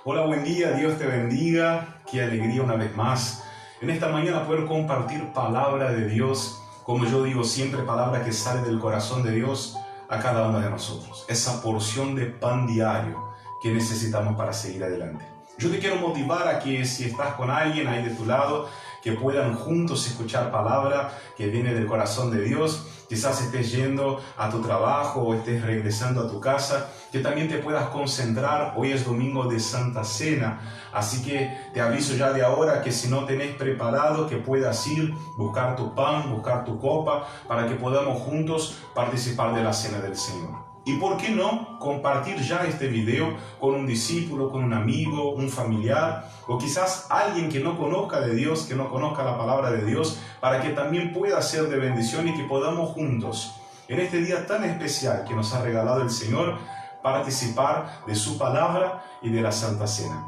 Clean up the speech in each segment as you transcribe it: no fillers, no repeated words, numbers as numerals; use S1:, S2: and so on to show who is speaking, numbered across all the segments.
S1: Hola, buen día, Dios te bendiga. Qué alegría una vez más en esta mañana poder compartir palabra de Dios, como yo digo siempre, palabra que sale del corazón de Dios a cada uno de nosotros. Esa porción de pan diario que necesitamos para seguir adelante. Yo te quiero motivar a que si estás con alguien ahí de tu lado, que puedan juntos escuchar palabra que viene del corazón de Dios. Quizás estés yendo a tu trabajo o estés regresando a tu casa, que también te puedas concentrar. Hoy es domingo de Santa Cena, así que te aviso ya de ahora que si no tenés preparado, que puedas ir, buscar tu pan, buscar tu copa, para que podamos juntos participar de la Cena del Señor. Y por qué no compartir ya este video con un discípulo, con un amigo, un familiar, o quizás alguien que no conozca de Dios, que no conozca la palabra de Dios, para que también pueda ser de bendición y que podamos juntos, en este día tan especial que nos ha regalado el Señor, participar de su palabra y de la Santa Cena.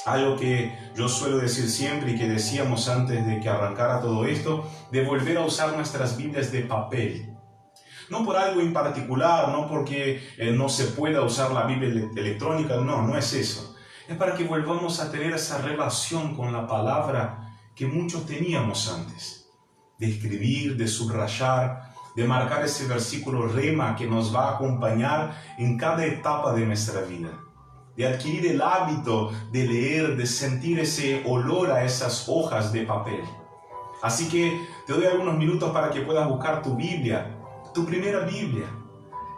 S1: Algo que yo suelo decir siempre y que decíamos antes de que arrancara todo esto, de volver a usar nuestras Biblias de papel. No por algo en particular, no porque no se pueda usar la Biblia electrónica, no es eso. Es para que volvamos a tener esa relación con la palabra que muchos teníamos antes. De escribir, de subrayar, de marcar ese versículo rema que nos va a acompañar en cada etapa de nuestra vida. De adquirir el hábito de leer, de sentir ese olor a esas hojas de papel. Así que te doy algunos minutos para que puedas buscar tu Biblia, tu primera Biblia,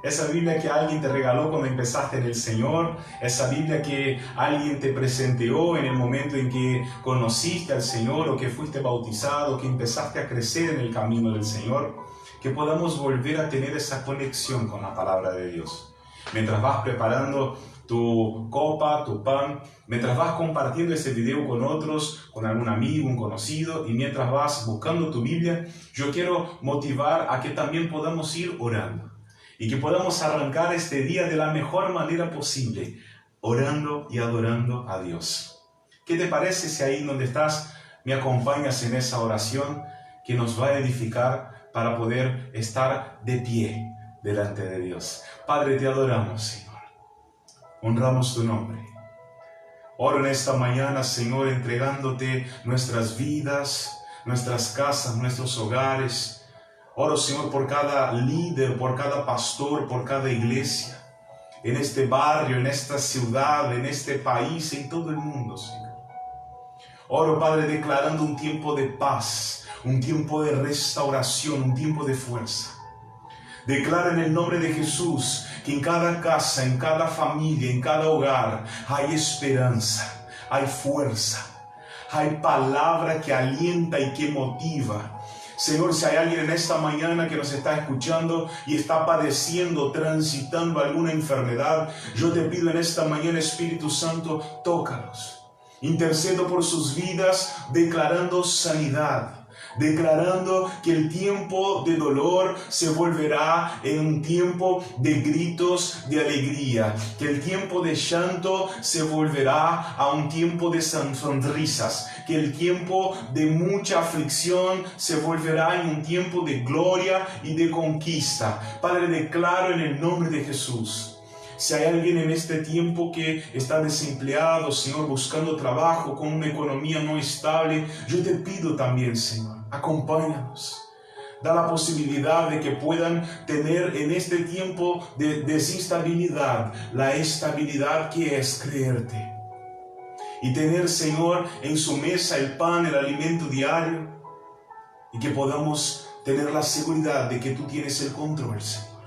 S1: esa Biblia que alguien te regaló cuando empezaste en el Señor, esa Biblia que alguien te presentó en el momento en que conociste al Señor o que fuiste bautizado, que empezaste a crecer en el camino del Señor, que podamos volver a tener esa conexión con la palabra de Dios. Mientras vas preparando tu copa, tu pan, mientras vas compartiendo ese video con otros, con algún amigo, un conocido, y mientras vas buscando tu Biblia, yo quiero motivar a que también podamos ir orando y que podamos arrancar este día de la mejor manera posible, orando y adorando a Dios. ¿Qué te parece si ahí donde estás me acompañas en esa oración que nos va a edificar para poder estar de pie delante de Dios? Padre, te adoramos, Señor. Honramos tu nombre. Oro en esta mañana, Señor, entregándote nuestras vidas, nuestras casas, nuestros hogares. Oro, Señor, por cada líder, por cada pastor, por cada iglesia, en este barrio, en esta ciudad, en este país, en todo el mundo, Señor. Oro, Padre, declarando un tiempo de paz, un tiempo de restauración, un tiempo de fuerza. Declaro en el nombre de Jesús que en cada casa, en cada familia, en cada hogar hay esperanza, hay fuerza, hay palabra que alienta y que motiva. Señor, si hay alguien en esta mañana que nos está escuchando y está padeciendo, transitando alguna enfermedad, yo te pido en esta mañana, Espíritu Santo, tócalos. Intercedo por sus vidas, declarando sanidad. Declarando que el tiempo de dolor se volverá en un tiempo de gritos de alegría, que el tiempo de llanto se volverá a un tiempo de sonrisas, que el tiempo de mucha aflicción se volverá en un tiempo de gloria y de conquista. Padre, declaro en el nombre de Jesús. Si hay alguien en este tiempo que está desempleado, Señor, buscando trabajo, con una economía no estable, yo te pido también, Señor, acompáñanos. Da la posibilidad de que puedan tener en este tiempo de desinstabilidad la estabilidad que es creerte. Y tener, Señor, en su mesa el pan, el alimento diario. Y que podamos tener la seguridad de que tú tienes el control, Señor.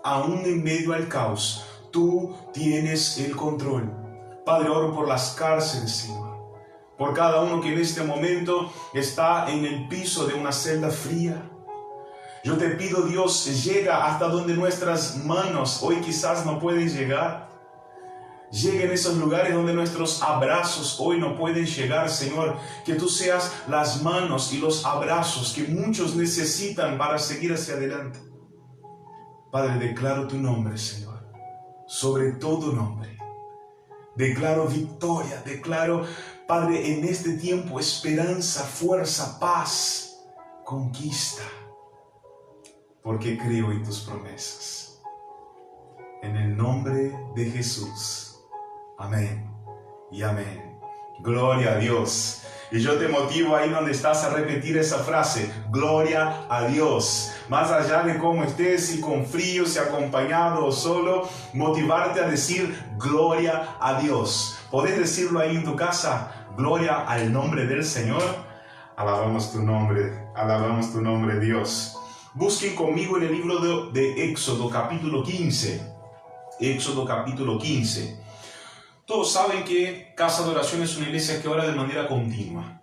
S1: Aún en medio del caos, tú tienes el control. Padre, oro por las cárceles, Señor. Por cada uno que en este momento está en el piso de una celda fría. Yo te pido, Dios, llega hasta donde nuestras manos hoy quizás no pueden llegar. Llega en esos lugares donde nuestros abrazos hoy no pueden llegar, Señor. Que tú seas las manos y los abrazos que muchos necesitan para seguir hacia adelante. Padre, declaro tu nombre, Señor, sobre todo nombre. Declaro victoria, declaro, Padre, en este tiempo esperanza, fuerza, paz, conquista, porque creo en tus promesas. En el nombre de Jesús. Amén y amén. Gloria a Dios. Y yo te motivo ahí donde estás a repetir esa frase, gloria a Dios. Más allá de cómo estés, si con frío, si acompañado o solo, motivarte a decir gloria a Dios. ¿Podés decirlo ahí en tu casa? Gloria al nombre del Señor. Alabamos tu nombre, Dios. Busquen conmigo en el libro de Éxodo capítulo 15. Éxodo capítulo 15. Todos saben que Casa de Oración es una iglesia que ora de manera continua,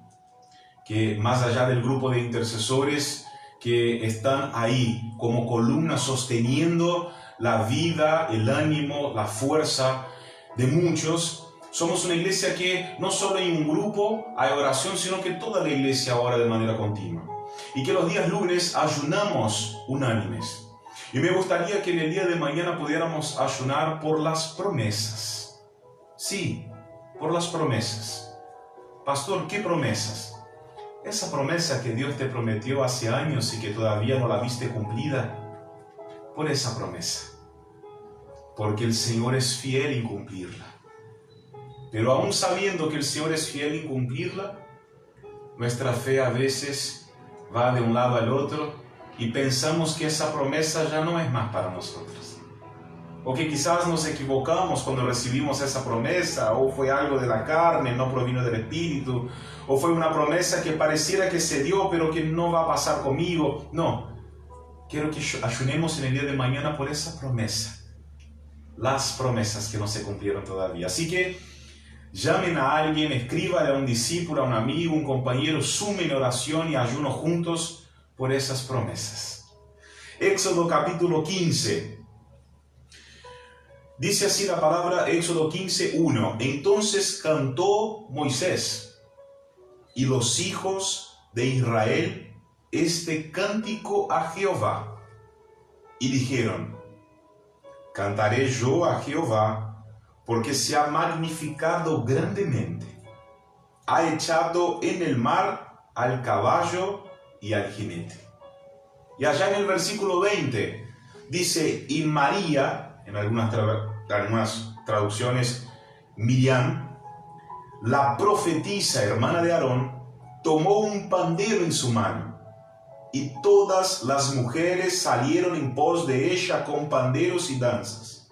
S1: que más allá del grupo de intercesores que están ahí como columna sosteniendo la vida, el ánimo, la fuerza de muchos, somos una iglesia que no solo hay un grupo, hay oración, sino que toda la iglesia ora de manera continua. Y que los días lunes ayunamos unánimes. Y me gustaría que en el día de mañana pudiéramos ayunar por las promesas. Sí, por las promesas. Pastor, ¿qué promesas? Esa promesa que Dios te prometió hace años y que todavía no la viste cumplida. Por esa promesa. Porque el Señor es fiel en cumplirla. Pero aún sabiendo que el Señor es fiel en cumplirla, nuestra fe a veces va de un lado al otro y pensamos que esa promesa ya no es más para nosotros. O que quizás nos equivocamos cuando recibimos esa promesa, o fue algo de la carne, no provino del Espíritu, o fue una promesa que pareciera que se dio, pero que no va a pasar conmigo. No, quiero que ayunemos en el día de mañana por esa promesa, las promesas que no se cumplieron todavía. Así que llamen a alguien, escríbale a un discípulo, a un amigo, un compañero, sumen oración y ayuno juntos por esas promesas. Éxodo capítulo 15. Dice así la palabra, Éxodo 15:1. Entonces cantó Moisés y los hijos de Israel este cántico a Jehová. Y dijeron, cantaré yo a Jehová, porque se ha magnificado grandemente. Ha echado en el mar al caballo y al jinete. Y allá en el versículo 20 dice, y María, en algunas traducciones, Miriam, la profetisa hermana de Aarón, tomó un pandero en su mano, y todas las mujeres salieron en pos de ella con panderos y danzas.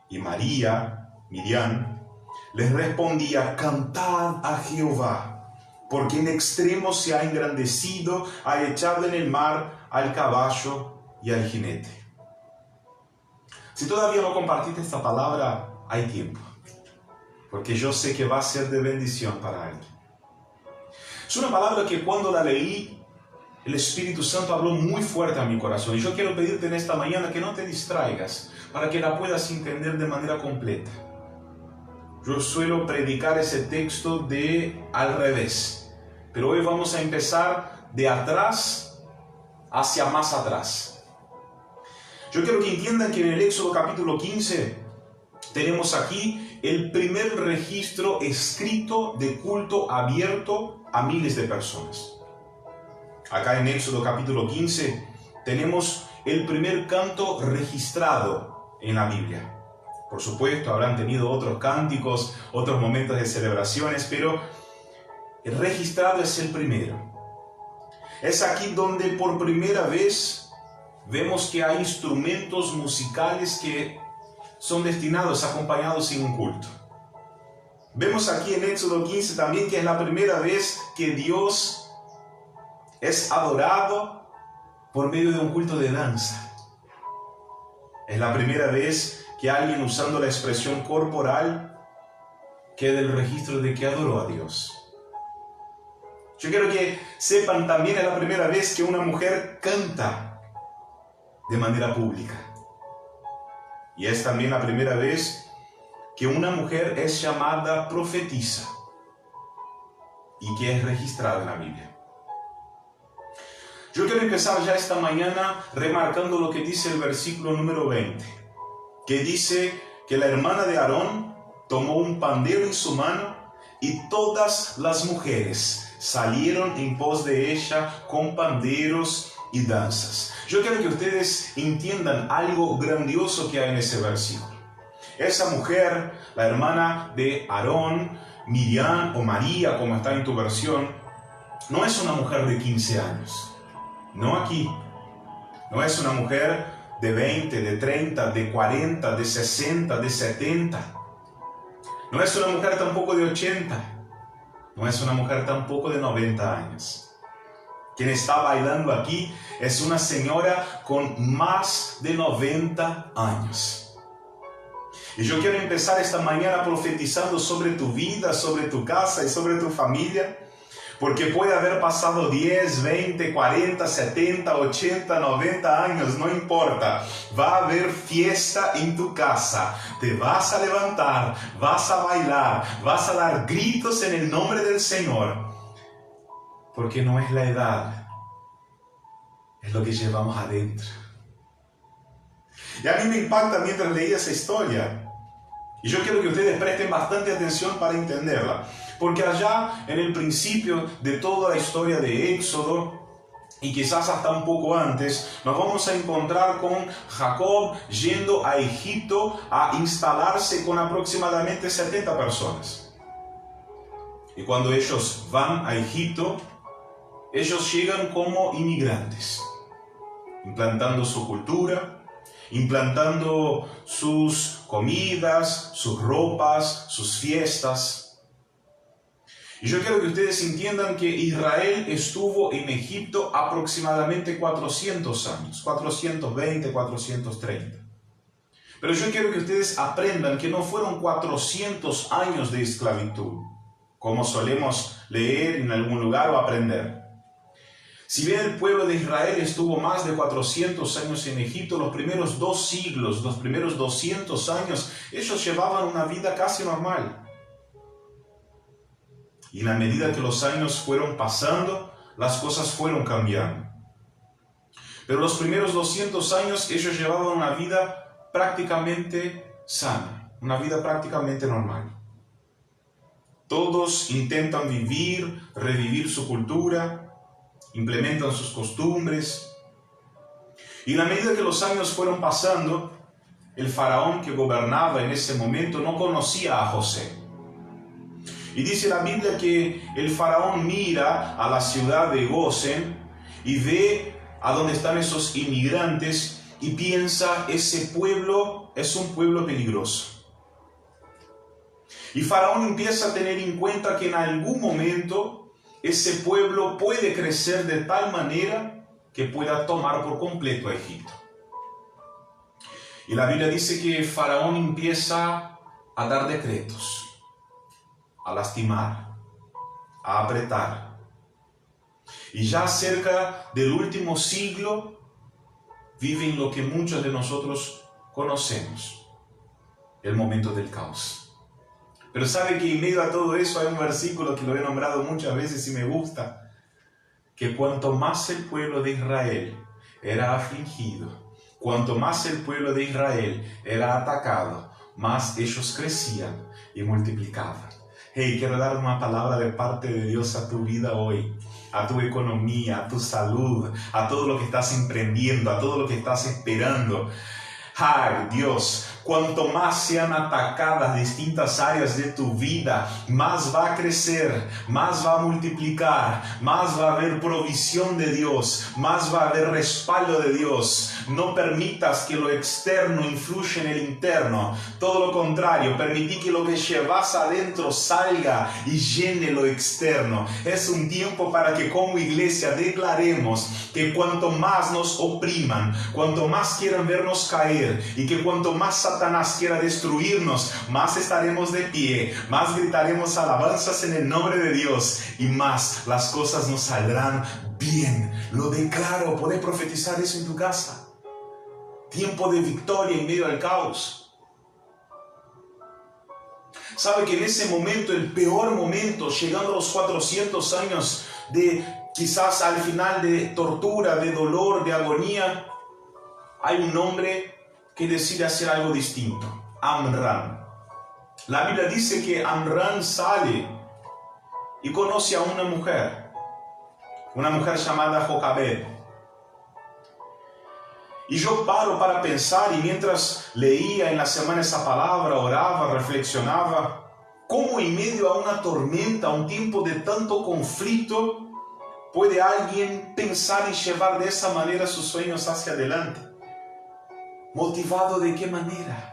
S1: Y Miriam, les respondía, cantad a Jehová, porque en extremo se ha engrandecido, ha echado en el mar al caballo y al jinete. Si todavía no compartiste esta palabra, hay tiempo, porque yo sé que va a ser de bendición para alguien. Es una palabra que cuando la leí, el Espíritu Santo habló muy fuerte a mi corazón. Y yo quiero pedirte en esta mañana que no te distraigas, para que la puedas entender de manera completa. Yo suelo predicar ese texto de al revés, pero hoy vamos a empezar de atrás hacia más atrás. Yo quiero que entiendan que en el Éxodo capítulo 15 tenemos aquí el primer registro escrito de culto abierto a miles de personas. Acá en Éxodo capítulo 15 tenemos el primer canto registrado en la Biblia. Por supuesto, habrán tenido otros cánticos, otros momentos de celebraciones, pero el registrado es el primero. Es aquí donde por primera vez vemos que hay instrumentos musicales que son destinados, acompañados en un culto. Vemos aquí en Éxodo 15 también que es la primera vez que Dios es adorado por medio de un culto de danza. Es la primera vez que alguien usando la expresión corporal queda el registro de que adoró a Dios. Yo quiero que sepan también es la primera vez que una mujer canta de manera pública. Y es también la primera vez que una mujer es llamada profetisa y que es registrada en la Biblia. Yo quiero empezar ya esta mañana remarcando lo que dice el versículo número 20, que dice que la hermana de Aarón tomó un pandero en su mano y todas las mujeres salieron en pos de ella con panderos y danzas. Yo quiero que ustedes entiendan algo grandioso que hay en ese versículo. Esa mujer, la hermana de Aarón, Miriam o María, como está en tu versión, no es una mujer de 15 años. No aquí. No es una mujer de 20, de 30, de 40, de 60, de 70. No es una mujer tampoco de 80. No es una mujer tampoco de 90 años. Quien está bailando aquí es una señora con más de 90 años. Y yo quiero empezar esta mañana profetizando sobre tu vida, sobre tu casa y sobre tu familia, porque puede haber pasado 10, 20, 40, 70, 80, 90 años, no importa. Va a haber fiesta en tu casa. Te vas a levantar, vas a bailar, vas a dar gritos en el nombre del Señor. Porque no es la edad, es lo que llevamos adentro. Y a mí me impacta mientras leía esa historia. Y yo quiero que ustedes presten bastante atención para entenderla. Porque allá en el principio de toda la historia de Éxodo, y quizás hasta un poco antes, nos vamos a encontrar con Jacob yendo a Egipto a instalarse con aproximadamente 70 personas. Y cuando ellos van a Egipto, ellos llegan como inmigrantes, implantando su cultura, implantando sus comidas, sus ropas, sus fiestas. Y yo quiero que ustedes entiendan que Israel estuvo en Egipto aproximadamente 400 años, 420, 430. Pero yo quiero que ustedes aprendan que no fueron 400 años de esclavitud, como solemos leer en algún lugar o aprender. Si bien el pueblo de Israel estuvo más de 400 años en Egipto, los primeros 2 siglos, los primeros 200 años, ellos llevaban una vida casi normal. Y en la medida que los años fueron pasando, las cosas fueron cambiando. Pero los primeros 200 años ellos llevaban una vida prácticamente sana, una vida prácticamente normal. Todos intentan revivir su cultura, implementan sus costumbres. Y en la medida que los años fueron pasando, el faraón que gobernaba en ese momento no conocía a José. Y dice la Biblia que el faraón mira a la ciudad de Gosén y ve a dónde están esos inmigrantes y piensa, ese pueblo es un pueblo peligroso. Y faraón empieza a tener en cuenta que en algún momento ese pueblo puede crecer de tal manera que pueda tomar por completo a Egipto. Y la Biblia dice que faraón empieza a dar decretos, a lastimar, a apretar. Y ya cerca del último siglo viven lo que muchos de nosotros conocemos, el momento del caos. Pero sabe que en medio a todo eso hay un versículo que lo he nombrado muchas veces y me gusta, que cuanto más el pueblo de Israel era afligido, cuanto más el pueblo de Israel era atacado, más ellos crecían y multiplicaban. Hey, quiero dar una palabra de parte de Dios a tu vida hoy, a tu economía, a tu salud, a todo lo que estás emprendiendo, a todo lo que estás esperando. Ay, Dios, cuanto más sean atacadas distintas áreas de tu vida, más va a crecer, más va a multiplicar, más va a haber provisión de Dios, más va a haber respaldo de Dios. No permitas que lo externo influya en el interno. Todo lo contrario, permití que lo que llevas adentro salga y llene lo externo. Es un tiempo para que como iglesia declaremos que cuanto más nos opriman, cuanto más quieran vernos caer, y que cuanto más Satanás quiera destruirnos, más estaremos de pie, más gritaremos alabanzas en el nombre de Dios y más las cosas nos saldrán bien. Lo declaro. ¿Puedes profetizar eso en tu casa? Tiempo de victoria en medio del caos. Sabe que en ese momento, el peor momento, llegando a los 400 años de quizás al final de tortura, de dolor, de agonía, hay un hombre que decide hacer algo distinto, Amram. La Biblia dice que Amram sale y conoce a una mujer llamada Jocabed. Y yo paro para pensar, y mientras leía en la semana esa palabra, oraba, reflexionaba, cómo en medio a una tormenta, a un tiempo de tanto conflicto, puede alguien pensar y llevar de esa manera sus sueños hacia adelante. ¿Motivado de qué manera?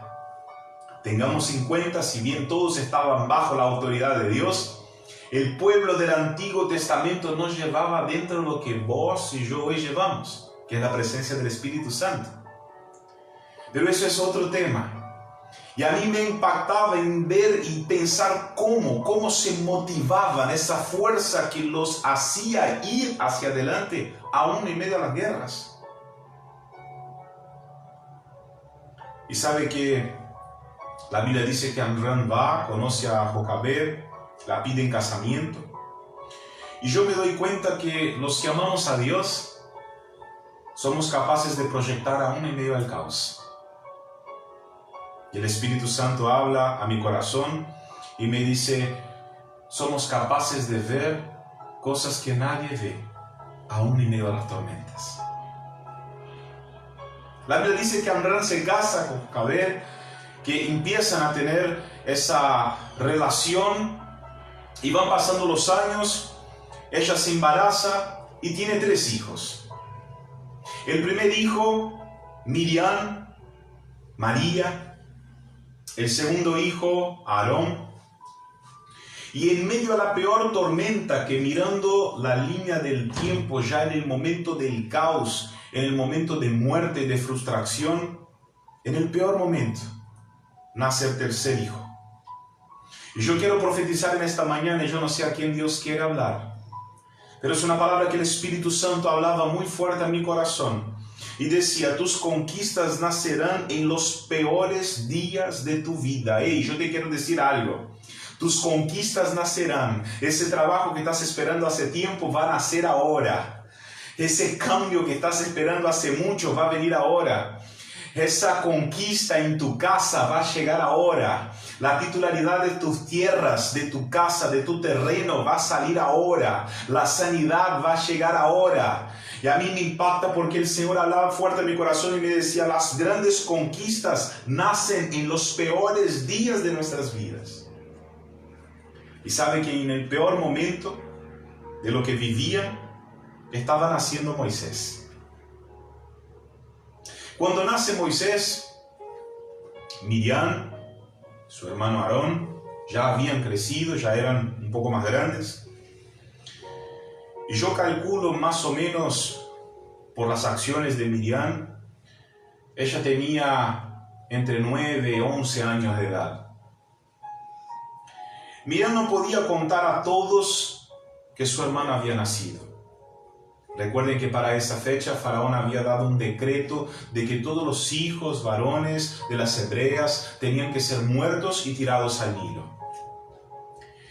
S1: Tengamos en cuenta, si bien todos estaban bajo la autoridad de Dios, el pueblo del Antiguo Testamento no llevaba dentro lo que vos y yo hoy llevamos, que es la presencia del Espíritu Santo. Pero eso es otro tema. Y a mí me impactaba en ver y pensar cómo se motivaban, esa fuerza que los hacía ir hacia adelante, aún en medio de las guerras. Y sabe que la Biblia dice que Amrán va, conoce a Jocabed, la pide en casamiento. Y yo me doy cuenta que los que amamos a Dios somos capaces de proyectar aún en medio del caos. Y el Espíritu Santo habla a mi corazón y me dice, somos capaces de ver cosas que nadie ve, aún en medio de las tormentas. La Biblia dice que Amrán se casa con Jocabed, que empiezan a tener esa relación y van pasando los años, ella se embaraza y tiene 3 hijos. El primer hijo, Miriam, María. El segundo hijo, Aarón. Y en medio de la peor tormenta, que mirando la línea del tiempo, ya en el momento del caos, en el momento de muerte y de frustración, en el peor momento, nace el tercer hijo. Y yo quiero profetizar en esta mañana, y yo no sé a quién Dios quiere hablar, pero es una palabra que el Espíritu Santo hablaba muy fuerte a mi corazón. Y decía, tus conquistas nacerán en los peores días de tu vida. Hey, yo te quiero decir algo. Tus conquistas nacerán. Ese trabajo que estás esperando hace tiempo va a nacer ahora. Ese cambio que estás esperando hace mucho va a venir ahora. Esa conquista en tu casa va a llegar ahora. La titularidad de tus tierras, de tu casa, de tu terreno va a salir ahora. La sanidad va a llegar ahora. Y a mí me impacta porque el Señor hablaba fuerte en mi corazón y me decía, las grandes conquistas nacen en los peores días de nuestras vidas. Y sabe que en el peor momento de lo que vivían, estaba naciendo Moisés. Cuando nace Moisés, Miriam, su hermano Aarón, ya habían crecido, ya eran un poco más grandes. Y yo calculo más o menos por las acciones de Miriam, ella tenía entre 9 y 11 años de edad. Miriam no podía contar a todos que su hermano había nacido. Recuerden que para esa fecha Faraón había dado un decreto de que todos los hijos varones de las hebreas tenían que ser muertos y tirados al Nilo.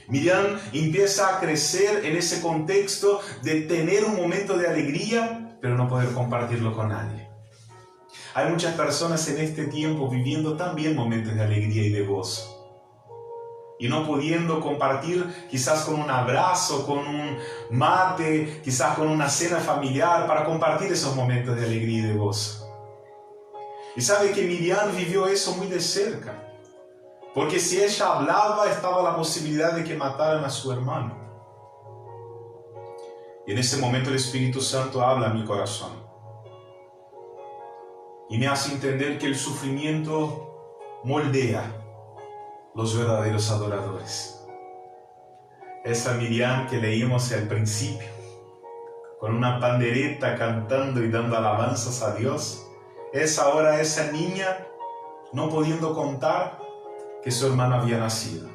S1: Miriam empieza a crecer en ese contexto de tener un momento de alegría, pero no poder compartirlo con nadie. Hay muchas personas en este tiempo viviendo también momentos de alegría y de gozo, y no pudiendo compartir quizás con un abrazo, con un mate, quizás con una cena familiar, para compartir esos momentos de alegría y de gozo. Y sabe que Miriam vivió eso muy de cerca, porque si ella hablaba, estaba la posibilidad de que mataran a su hermano. Y en ese momento el Espíritu Santo habla a mi corazón y me hace entender que el sufrimiento moldea los verdaderos adoradores. Esa Miriam que leímos al principio, con una pandereta cantando y dando alabanzas a Dios, es ahora esa niña no pudiendo contar que su hermano había nacido.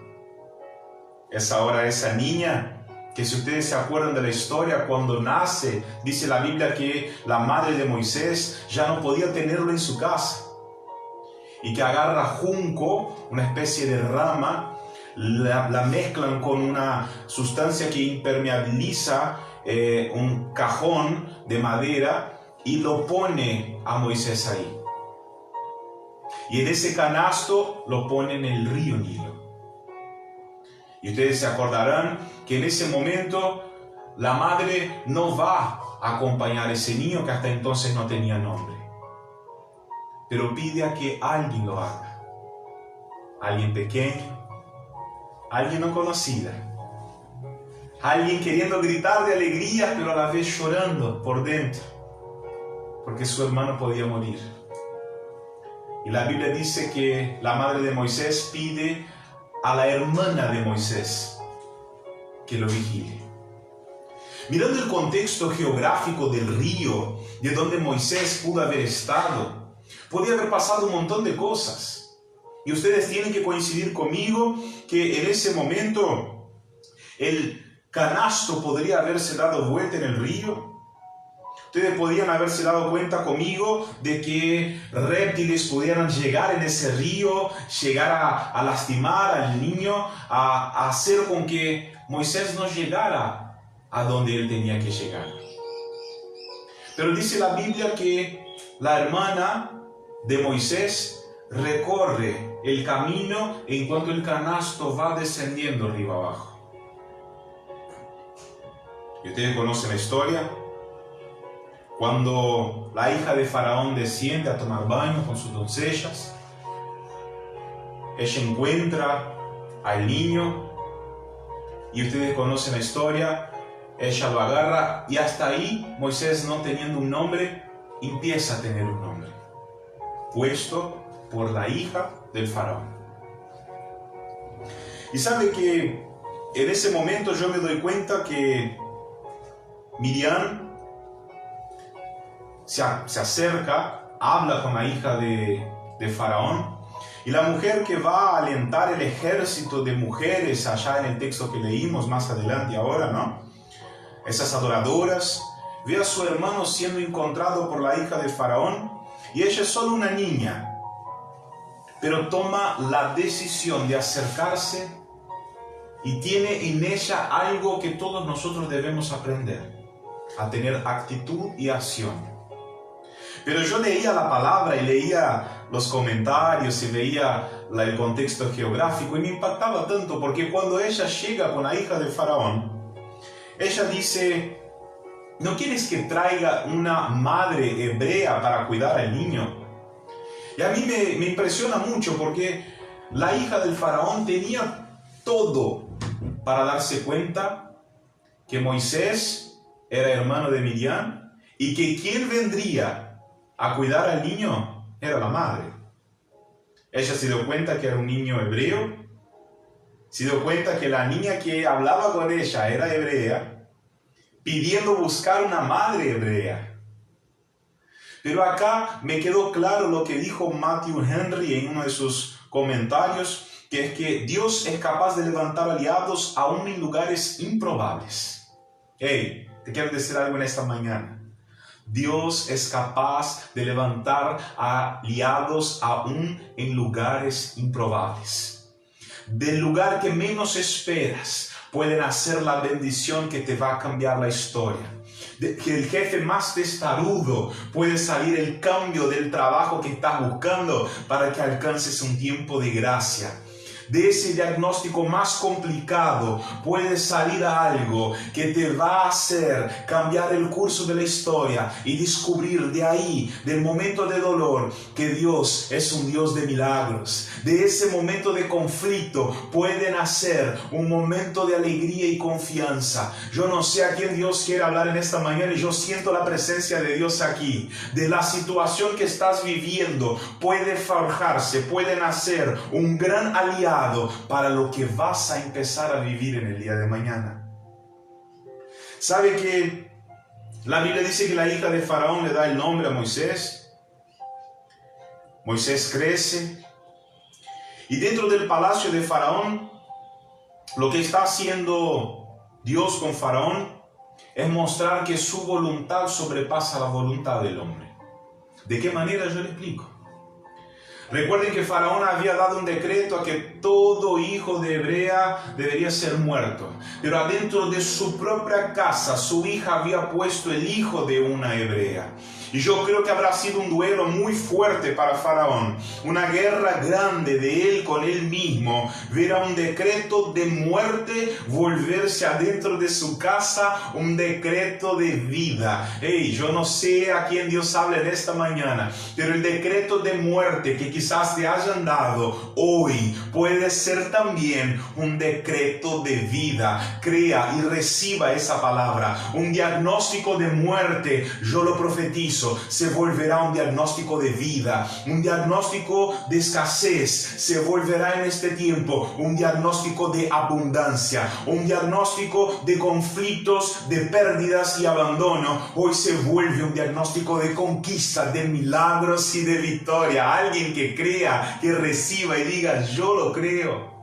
S1: Es ahora esa niña que, si ustedes se acuerdan de la historia, cuando nace, dice la Biblia que la madre de Moisés ya no podía tenerlo en su casa, y que agarra junco, una especie de rama, la mezclan con una sustancia que impermeabiliza un cajón de madera y lo pone a Moisés ahí. Y en ese canasto lo pone en el río Nilo. Y ustedes se acordarán que en ese momento la madre no va a acompañar a ese niño que hasta entonces no tenía nombre. pero pide a que alguien lo haga. Alguien pequeño, alguien no conocida, alguien queriendo gritar de alegría, pero a la vez llorando por dentro, porque su hermano podía morir. Y la Biblia dice que la madre de Moisés pide a la hermana de Moisés que lo vigile. Mirando el contexto geográfico del río, de donde Moisés pudo haber estado, podía haber pasado un montón de cosas. Y ustedes tienen que coincidir conmigo que en ese momento el canasto podría haberse dado vuelta en el río. Ustedes podrían haberse dado cuenta conmigo de que reptiles pudieran llegar en ese río, llegar a lastimar al niño, a hacer con que Moisés no llegara a donde él tenía que llegar. Pero dice la Biblia que la hermana de Moisés recorre el camino en cuanto el canasto va descendiendo río abajo. ¿Y ustedes conocen la historia? Cuando la hija de Faraón desciende a tomar baño con sus doncellas, ella encuentra al niño y ustedes conocen la historia, ella lo agarra y hasta ahí Moisés, no teniendo un nombre, empieza a tener un nombre, puesto por la hija del Faraón. Y sabe que en ese momento yo me doy cuenta que Miriam se acerca, habla con la hija de Faraón, y la mujer que va a alentar el ejército de mujeres allá en el texto que leímos más adelante ahora, ¿no? Esas adoradoras, ve a su hermano siendo encontrado por la hija de Faraón, y ella es solo una niña, pero toma la decisión de acercarse y tiene en ella algo que todos nosotros debemos aprender, a tener actitud y acción. Pero yo leía la palabra y leía los comentarios y veía el contexto geográfico y me impactaba tanto porque cuando ella llega con la hija de Faraón, ella dice, ¿no quieres que traiga una madre hebrea para cuidar al niño? Y a mí me impresiona mucho porque la hija del Faraón tenía todo para darse cuenta que Moisés era hermano de Miriam y que quien vendría a cuidar al niño era la madre. Ella se dio cuenta que era un niño hebreo, se dio cuenta que la niña que hablaba con ella era hebrea, pidiendo buscar una madre hebrea. Pero acá me quedó claro lo que dijo Matthew Henry en uno de sus comentarios, que es que Dios es capaz de levantar aliados aún en lugares improbables. Hey, te quiero decir algo en esta mañana. Dios es capaz de levantar aliados aún en lugares improbables. Del lugar que menos esperas, pueden hacer la bendición que te va a cambiar la historia. Que el jefe más testarudo puede salir el cambio del trabajo que estás buscando para que alcances un tiempo de gracia. De ese diagnóstico más complicado puede salir algo que te va a hacer cambiar el curso de la historia y descubrir de ahí, del momento de dolor, que Dios es un Dios de milagros. De ese momento de conflicto puede nacer un momento de alegría y confianza. Yo no sé a quién Dios quiere hablar en esta mañana y yo siento la presencia de Dios aquí. De la situación que estás viviendo puede forjarse, puede nacer un gran aliado para lo que vas a empezar a vivir en el día de mañana. ¿Sabe que la Biblia dice que la hija de Faraón le da el nombre a Moisés? Moisés crece y dentro del palacio de Faraón, lo que está haciendo Dios con Faraón es mostrar que su voluntad sobrepasa la voluntad del hombre. ¿De qué manera? Yo le explico. Recuerden que Faraón había dado un decreto a que todo hijo de hebrea debería ser muerto. Pero adentro de su propia casa, su hija había puesto el hijo de una hebrea. Y yo creo que habrá sido un duelo muy fuerte para Faraón, una guerra grande de él con él mismo, ver a un decreto de muerte volverse adentro de su casa, un decreto de vida. Hey, yo no sé a quién Dios habla en esta mañana, pero el decreto de muerte que quizás te hayan dado hoy puede ser también un decreto de vida. Crea y reciba esa palabra. Un diagnóstico de muerte, yo lo profetizo, se volverá un diagnóstico de vida. Un diagnóstico de escasez se volverá en este tiempo un diagnóstico de abundancia. Un diagnóstico de conflictos, de pérdidas y abandono, hoy se vuelve un diagnóstico de conquista, de milagros y de victoria. Alguien que crea, que reciba y diga, yo lo creo.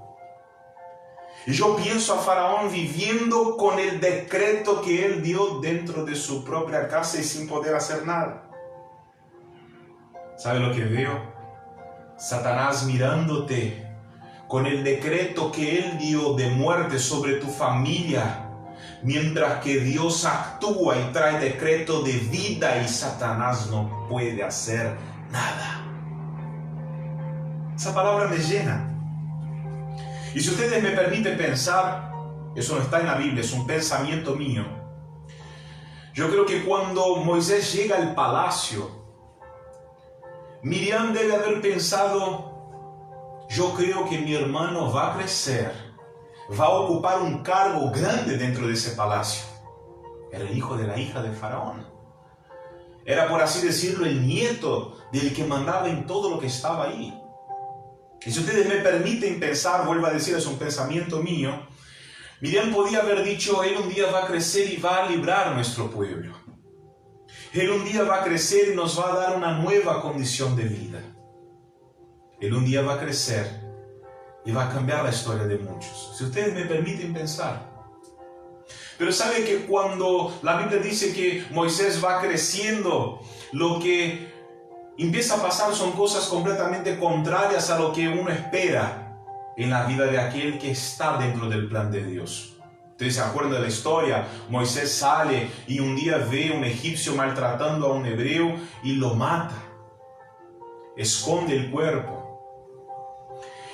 S1: Y yo pienso a Faraón viviendo con el decreto que él dio dentro de su propia casa y sin poder hacer nada. ¿Sabe lo que veo? Satanás mirándote con el decreto que él dio de muerte sobre tu familia, mientras que Dios actúa y trae decreto de vida y Satanás no puede hacer nada. Esa palabra me llena. Y si ustedes me permiten pensar, eso no está en la Biblia, es un pensamiento mío. Yo creo que cuando Moisés llega al palacio, Miriam debe haber pensado, yo creo que mi hermano va a crecer, va a ocupar un cargo grande dentro de ese palacio. Era el hijo de la hija de Faraón. Era, por así decirlo, el nieto del que mandaba en todo lo que estaba ahí. Y si ustedes me permiten pensar, vuelvo a decir, es un pensamiento mío, Miriam podía haber dicho, él un día va a crecer y va a librar a nuestro pueblo. Él un día va a crecer y nos va a dar una nueva condición de vida. Él un día va a crecer y va a cambiar la historia de muchos. Si ustedes me permiten pensar. Pero sabe que cuando la Biblia dice que Moisés va creciendo, lo que empieza a pasar son cosas completamente contrarias a lo que uno espera en la vida de aquel que está dentro del plan de Dios. Ustedes se acuerdan de la historia, Moisés sale y un día ve a un egipcio maltratando a un hebreo y lo mata, esconde el cuerpo.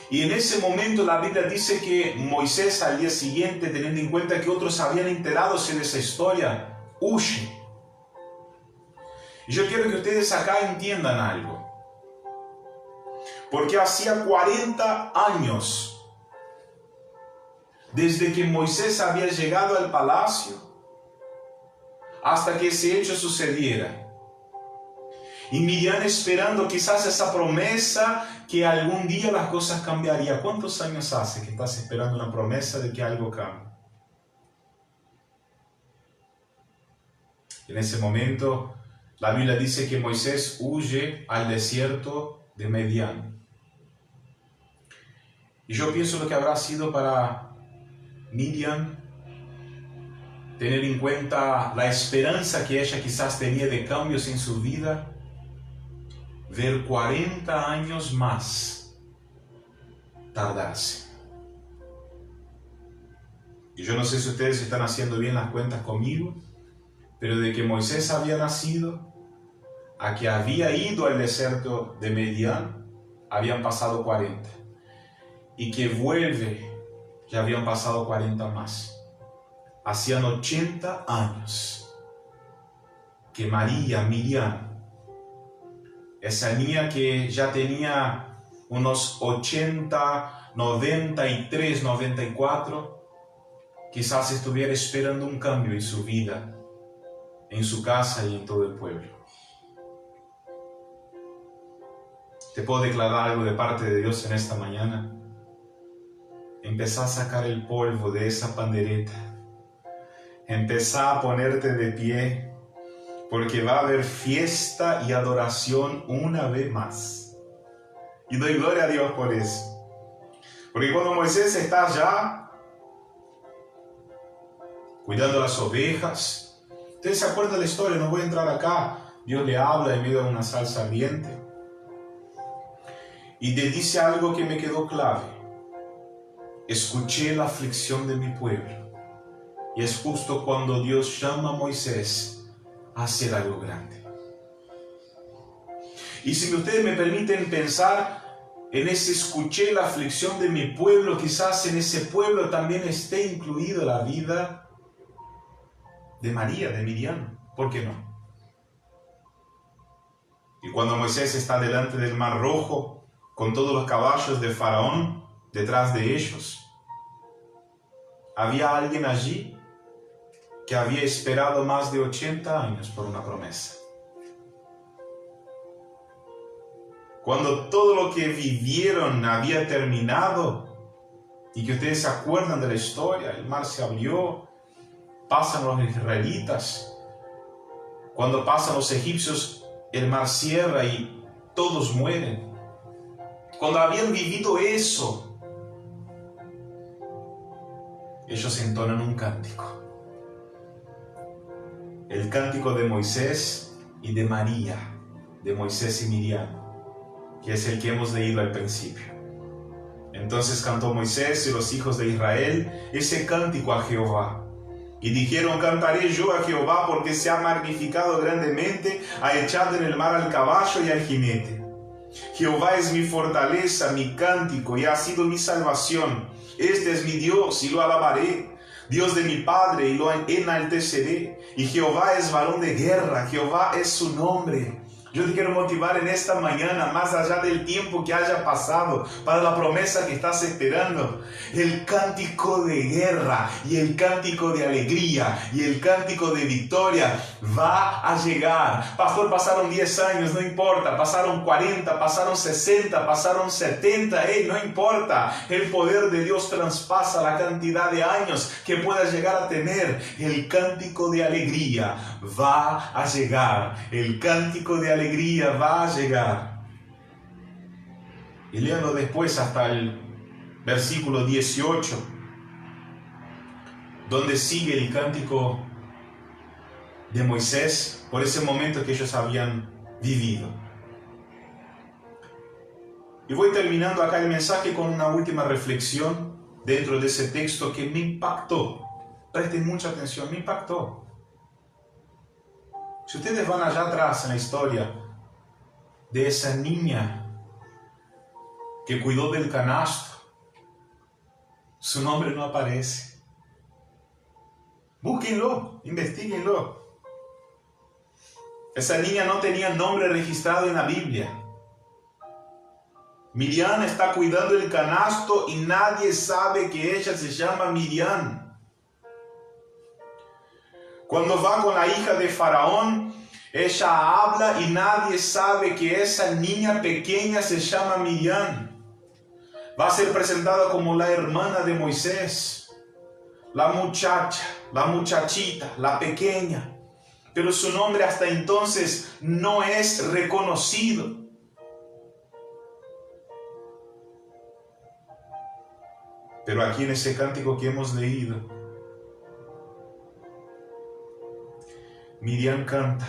S1: Y en ese momento la Biblia dice que Moisés al día siguiente, teniendo en cuenta que otros habían enterado de esa historia, huye. Y yo quiero que ustedes acá entiendan algo. Porque hacía 40 años desde que Moisés había llegado al palacio hasta que ese hecho sucediera. Y Miriam esperando quizás esa promesa que algún día las cosas cambiarían. ¿Cuántos años hace que estás esperando una promesa de que algo cambie? En ese momento, la Biblia dice que Moisés huye al desierto de Medián. Y yo pienso lo que habrá sido para Miriam tener en cuenta la esperanza que ella quizás tenía de cambios en su vida, ver 40 años más tardarse. Y yo no sé si ustedes están haciendo bien las cuentas conmigo, pero de que Moisés había nacido a que había ido al desierto de Medián, habían pasado 40. Y que vuelve, ya habían pasado 40 más. Hacían 80 años que María, Miriam, esa niña que ya tenía unos 80, 93, 94, quizás estuviera esperando un cambio en su vida, en su casa y en todo el pueblo. Te puedo declarar algo de parte de Dios en esta mañana. Empezá a sacar el polvo de esa pandereta. Empezá a ponerte de pie, porque va a haber fiesta y adoración una vez más. Y doy gloria a Dios por eso. Porque cuando Moisés está allá, cuidando las ovejas, ustedes se acuerdan de la historia, no voy a entrar acá. Dios le habla en medio de una salsa ardiente. Y le dice algo que me quedó clave. Escuché la aflicción de mi pueblo. Y es justo cuando Dios llama a Moisés a hacer algo grande. Y si ustedes me permiten pensar en ese escuché la aflicción de mi pueblo, quizás en ese pueblo también esté incluida la vida de María, de Miriam. ¿Por qué no? Y cuando Moisés está delante del Mar Rojo, con todos los caballos de Faraón detrás de ellos, había alguien allí que había esperado más de 80 años por una promesa. Cuando todo lo que vivieron había terminado, y que ustedes se acuerdan de la historia, el mar se abrió, pasan los israelitas, cuando pasan los egipcios, el mar cierra y todos mueren. Cuando habían vivido eso, ellos entonan un cántico. El cántico de Moisés y de María, de Moisés y Miriam, que es el que hemos leído al principio. Entonces cantó Moisés y los hijos de Israel ese cántico a Jehová. Y dijeron: cantaré yo a Jehová porque se ha magnificado grandemente, ha echado en el mar al caballo y al jinete. Jehová es mi fortaleza, mi cántico, y ha sido mi salvación. Este es mi Dios y lo alabaré, Dios de mi Padre, y lo enalteceré. Y Jehová es varón de guerra, Jehová es su nombre. Yo te quiero motivar en esta mañana, más allá del tiempo que haya pasado, para la promesa que estás esperando. El cántico de guerra y el cántico de alegría y el cántico de victoria va a llegar. Pastor, pasaron 10 años, no importa. Pasaron 40, pasaron 60, pasaron 70, no importa. El poder de Dios traspasa la cantidad de años que puedas llegar a tener. El cántico de alegría va a llegar. El cántico de alegría va a llegar. Y léanlo después hasta el versículo 18, donde sigue el cántico de Moisés por ese momento que ellos habían vivido. Y voy terminando acá el mensaje con una última reflexión dentro de ese texto que me impactó. Presten mucha atención, me impactó. Si ustedes van allá atrás en la historia de esa niña que cuidó del canasto, su nombre no aparece. Búsquenlo, investíguenlo. Esa niña no tenía nombre registrado en la Biblia. Miriam está cuidando el canasto y nadie sabe que ella se llama Miriam. Cuando va con la hija de Faraón, ella habla y nadie sabe que esa niña pequeña se llama Miriam. Va a ser presentada como la hermana de Moisés, la muchacha, la muchachita, la pequeña. Pero su nombre hasta entonces no es reconocido. Pero aquí en ese cántico que hemos leído, Miriam canta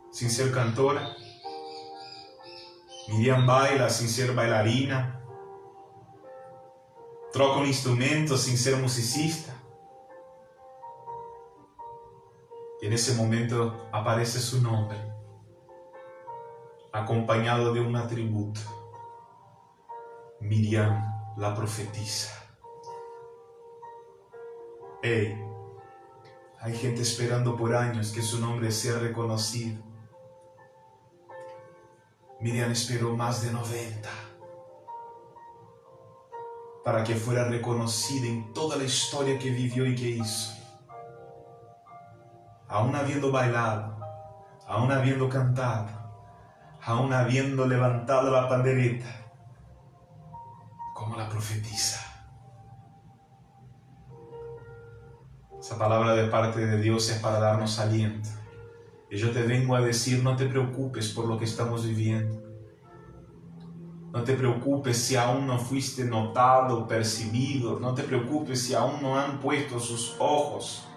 S1: sin ser cantora. Miriam baila sin ser bailarina. Toca un instrumento sin ser musicista. Y en ese momento aparece su nombre, acompañado de un atributo: Miriam, la profetisa. Hay gente esperando por años que su nombre sea reconocido. Miriam esperó más de 90 para que fuera reconocida en toda la historia que vivió y que hizo. Aún habiendo bailado, aún habiendo cantado, aún habiendo levantado la pandereta, como la profetisa. Esa palabra de parte de Dios es para darnos aliento. Y yo te vengo a decir: no te preocupes por lo que estamos viviendo. No te preocupes si aún no fuiste notado, percibido. No te preocupes si aún no han puesto sus ojos.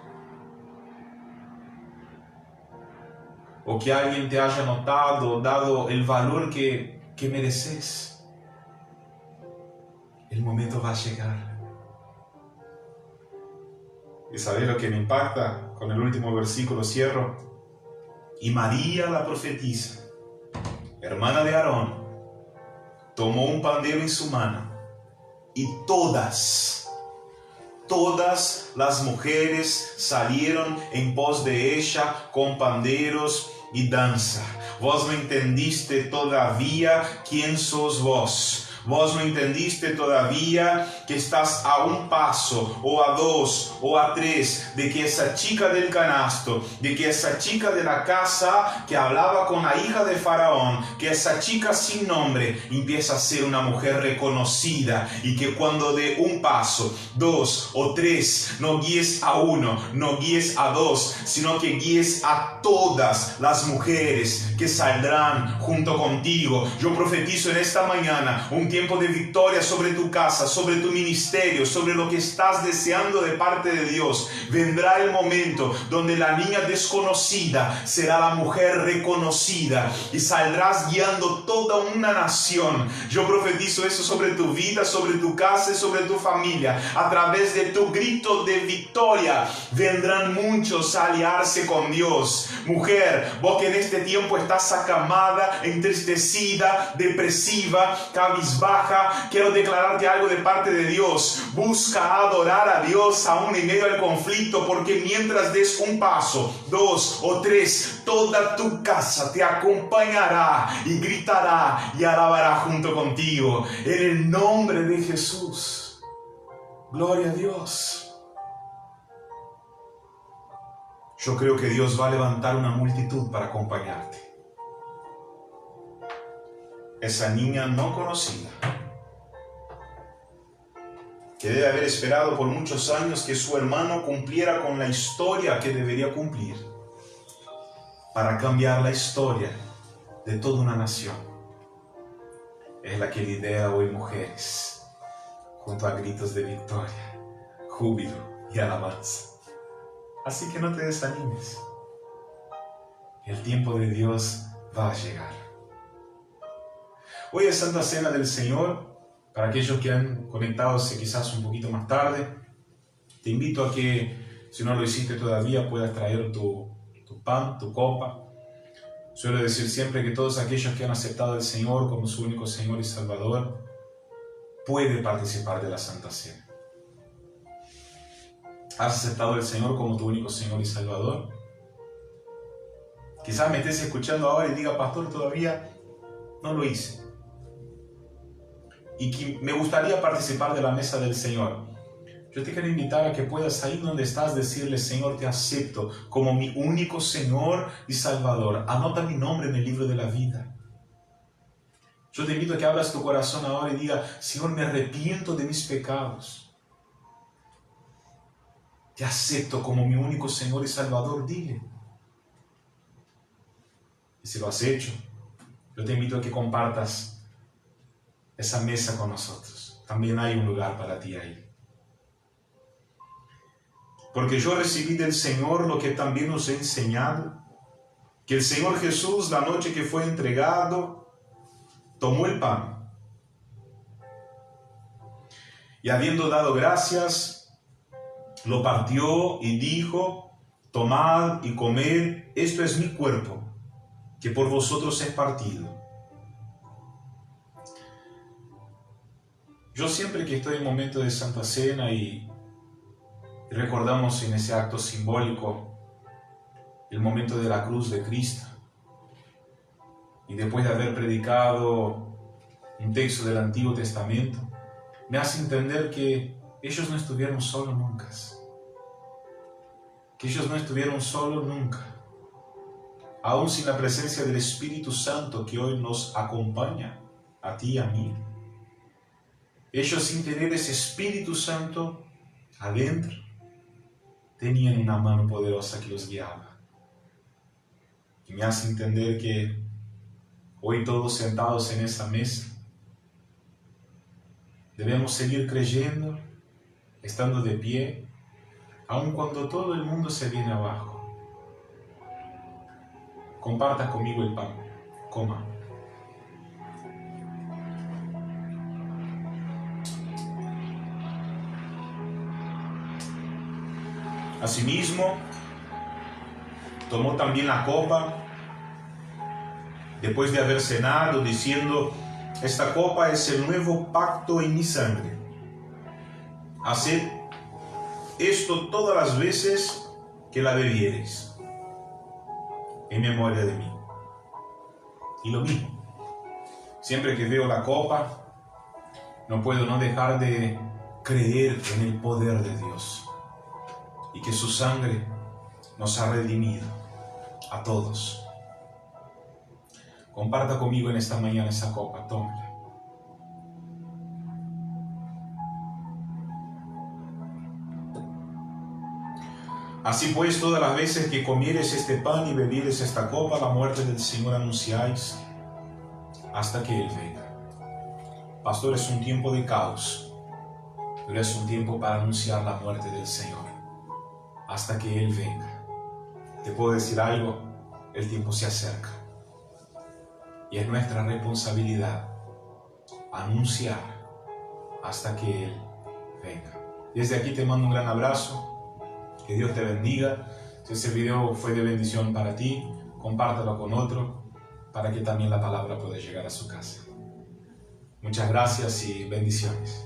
S1: O que alguien te haya notado, dado el valor que mereces. El momento va a llegar. ¿Y sabes lo que me impacta? Con el último versículo cierro. Y María la profetisa hermana de Aarón, tomó un pandero en su mano y todas las mujeres salieron en pos de ella con panderos y danza. Vos no entendiste todavía quién sos vos. Vos no entendiste todavía que estás a un paso, o a dos, o a tres, de que esa chica del canasto, de que esa chica de la casa que hablaba con la hija de Faraón, que esa chica sin nombre empieza a ser una mujer reconocida, y que cuando de un paso, dos o tres, no guíes a uno, no guíes a dos, sino que guíes a todas las mujeres que saldrán junto contigo. Yo profetizo en esta mañana un tiempo de victoria sobre tu casa, sobre tu ministerio, sobre lo que estás deseando de parte de Dios. Vendrá el momento donde la niña desconocida será la mujer reconocida y saldrás guiando toda una nación. Yo profetizo eso sobre tu vida, sobre tu casa y sobre tu familia. A través de tu grito de victoria vendrán muchos a aliarse con Dios. Mujer, vos que en este tiempo estás acamada, entristecida, depresiva, cabizbaja, quiero declararte algo de parte de Dios. Busca adorar a Dios aún en medio del conflicto, porque mientras des un paso, dos o tres, toda tu casa te acompañará y gritará y alabará junto contigo. En el nombre de Jesús. Gloria a Dios. Yo creo que Dios va a levantar una multitud para acompañarte. Esa niña no conocida, que debe haber esperado por muchos años que su hermano cumpliera con la historia que debería cumplir para cambiar la historia de toda una nación, es la que lidera hoy mujeres junto a gritos de victoria, júbilo y alabanza. Así que no te desanimes. El tiempo de Dios va a llegar. Hoy es Santa Cena del Señor. Para aquellos que han conectado quizás un poquito más tarde, te invito a que, si no lo hiciste todavía, puedas traer tu pan, tu copa. Suelo decir siempre que todos aquellos que han aceptado al Señor como su único Señor y Salvador, pueden participar de la Santa Cena. ¿Has aceptado al Señor como tu único Señor y Salvador? Quizás me estés escuchando ahora y diga, pastor, todavía no lo hice. Y que me gustaría participar de la mesa del Señor. Yo te quiero invitar a que puedas, ahí donde estás, decirle, Señor, te acepto como mi único Señor y Salvador. Anota mi nombre en el libro de la vida. Yo te invito a que abras tu corazón ahora y diga, Señor, me arrepiento de mis pecados. Te acepto como mi único Señor y Salvador, dile. Y si lo has hecho, yo te invito a que compartas esa mesa con nosotros. También hay un lugar para ti ahí. Porque yo recibí del Señor lo que también os he enseñado, que el Señor Jesús, la noche que fue entregado, tomó el pan y habiendo dado gracias, lo partió y dijo, tomad y comed, esto es mi cuerpo, que por vosotros es partido. Yo siempre que estoy en momento de Santa Cena y recordamos en ese acto simbólico el momento de la cruz de Cristo, y después de haber predicado un texto del Antiguo Testamento, me hace entender que ellos no estuvieron solos nunca. Que ellos no estuvieron solos nunca. Aún sin la presencia del Espíritu Santo que hoy nos acompaña, a ti y a mí. Ellos, sin tener ese Espíritu Santo adentro, tenían una mano poderosa que los guiaba. Y me hace entender que hoy todos sentados en esa mesa, debemos seguir creyendo, estando de pie, aun cuando todo el mundo se viene abajo. Comparta conmigo el pan, coma. Asimismo, tomó también la copa, después de haber cenado, diciendo: esta copa es el nuevo pacto en mi sangre. Haced esto todas las veces que la bebiereis, en memoria de mí. Y lo mismo, siempre que veo la copa, no puedo no dejar de creer en el poder de Dios y que su sangre nos ha redimido a todos. Comparta conmigo en esta mañana esa copa, tómela. Así pues, todas las veces que comieres este pan y bebieres esta copa, la muerte del Señor anunciáis hasta que Él venga. Pastor, es un tiempo de caos, pero es un tiempo para anunciar la muerte del Señor hasta que Él venga. Te puedo decir algo, el tiempo se acerca y es nuestra responsabilidad anunciar hasta que Él venga. Desde aquí te mando un gran abrazo. Que Dios te bendiga. Si ese video fue de bendición para ti, compártelo con otro para que también la palabra pueda llegar a su casa. Muchas gracias y bendiciones.